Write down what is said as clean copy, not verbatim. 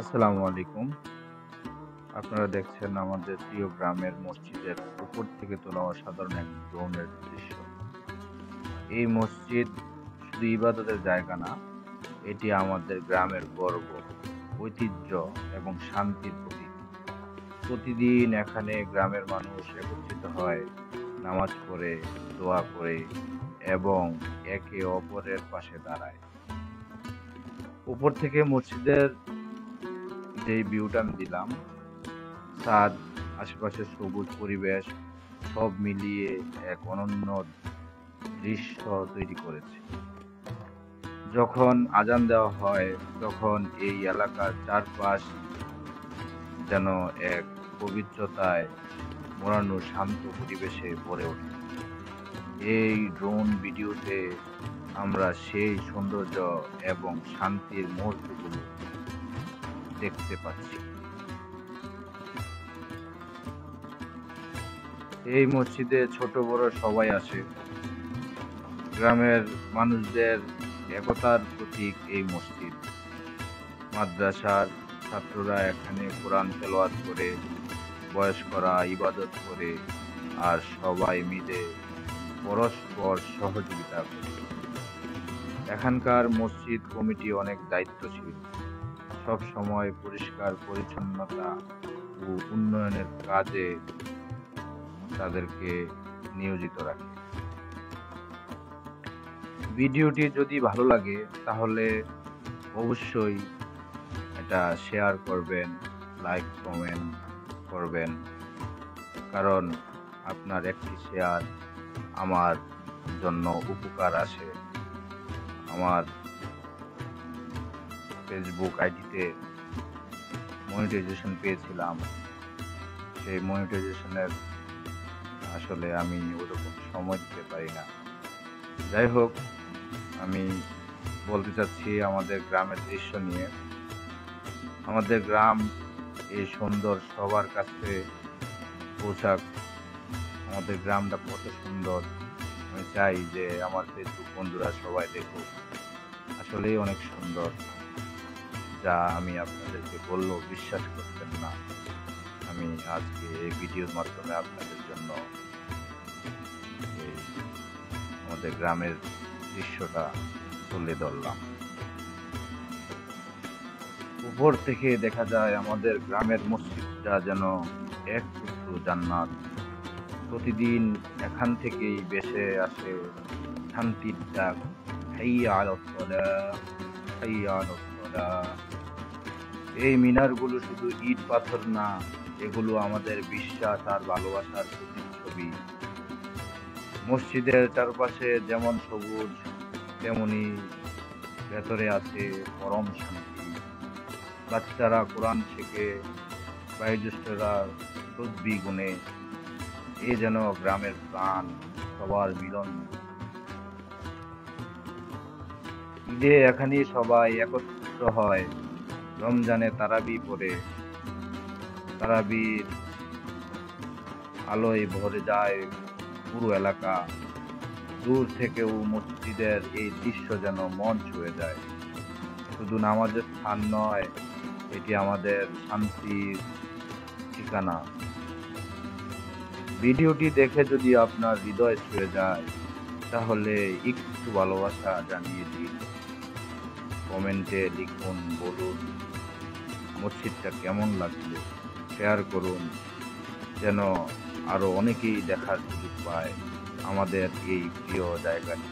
আসসালামু আলাইকুম। আপনারা দেখছেন আমাদের প্রিয় গ্রামের মসজিদের উপর থেকে তোলা অসাধারণ এক ড্রোনের দৃশ্য। এই মসজিদ শুধু ইবাদতের জায়গা না, এটি আমাদের গ্রামের গর্ব, ঐতিহ্য এবং শান্তির প্রতীক। প্রতিদিন এখানে গ্রামের মানুষ একত্রিত হয়, নামাজ পড়ে, দোয়া করে এবং একে অপরের পাশে দাঁড়ায়। উপর থেকে মসজিদের যেই ভিউটা আমি দিলাম, ছাদ, আশেপাশের সবুজ পরিবেশ সব মিলিয়ে এক অনন্য দৃশ্য তৈরি করেছে। যখন আজান দেওয়া হয় তখন এই এলাকার চারপাশ যেন এক পবিত্রতায় মোড়ানো শান্ত পরিবেশে ভরে ওঠে। এই ড্রোন ভিডিওতে আমরা সেই সৌন্দর্য এবং শান্তির মুহূর্তগুলো দেখতে পাচ্ছি। এই মসজিদে ছোট বড় সবাই আসে। গ্রামের মানুষদের একতার প্রতীক এই মসজিদ। মাদ্রাসার ছাত্ররা এখানে কোরআন তেলাওয়াত করে, বয়স্করা ইবাদত করে, আর সবাই মিলে পরস্পর সহযোগিতা করে। এখানকার মসজিদ কমিটি অনেক দায়িত্বশীল, সব সময় পরিষ্কার পরিচ্ছন্নতা ও উন্নয়নের কাজে তাদেরকে নিয়োজিত রাখে। ভিডিওটি যদি ভালো লাগে তাহলে অবশ্যই এটা শেয়ার করবেন, লাইক কমেন্ট করবেন, কারণ আপনার একটি শেয়ার আমার জন্য উপকার আসে। আমার ফেসবুক আইডিতে মনিটাইজেশন পেয়েছিলাম, সেই মনিটাইজেশনের আসলে আমি ওরকম সময় দিতে পারি না। যাই হোক, আমি বলতে চাচ্ছি আমাদের গ্রামের দৃশ্য নিয়ে। আমাদের গ্রাম এই সুন্দর সবার কাছে পৌঁছাক। আমাদের গ্রামটা কত সুন্দর, আমি চাই যে আমার ফেসবুক বন্ধুরা সবাই দেখুক। আসলেই অনেক সুন্দর, যা আমি আপনাদেরকে বললেও বিশ্বাস করতেন না। আমি আজকে এই ভিডিওর মাধ্যমে আপনাদের জন্য এই আমাদের গ্রামের দৃশ্যটা তুলে ধরলাম। উপর থেকে দেখা যায় আমাদের গ্রামের মসজিদটা যেন এক টুকরো জান্নাত। প্রতিদিন এখান থেকেই ভেসে আসে শান্তির ডাক, হাইয়া আলাস সালাহ, হাইয়া আলাস সালাহ। এই মিনারগুলো শুধু ইট পাথর না, এগুলো আমাদের বিশ্বাস আর ভালোবাসার প্রতিচ্ছবি। মসজিদের চারপাশে যেমন সবুজ, তেমনি ভেতরে আছে পরম শান্তি। বাচ্চারা কোরআন শেখে, বয়োজ্যেষ্ঠরা তসবিহ গুনে। এ যেন গ্রামের প্রাণ, সবার মিলন। ঈদে এখানে সবাই একত্রিত হয়, রমজানে তারাবি পড়ে, তারাবির আলোয় ভরে যায় পুরো এলাকা। দূর থেকেও মসজিদের এই দৃশ্য যেন মন ছুঁয়ে যায়। শুধু নামাজের স্থান নয়, এটি আমাদের শান্তির ঠিকানা। ভিডিওটি দেখে যদি আপনার হৃদয় ছুঁয়ে যায় তাহলে একটু ভালোবাসা জানিয়ে দিন, কমেন্টে লিখুন, বলুন মসজিদটা কেমন লাগলো, শেয়ার করুন, যেন আরো অনেকেই দেখার সুযোগ পায় আমাদের এই প্রিয় জায়গাটি।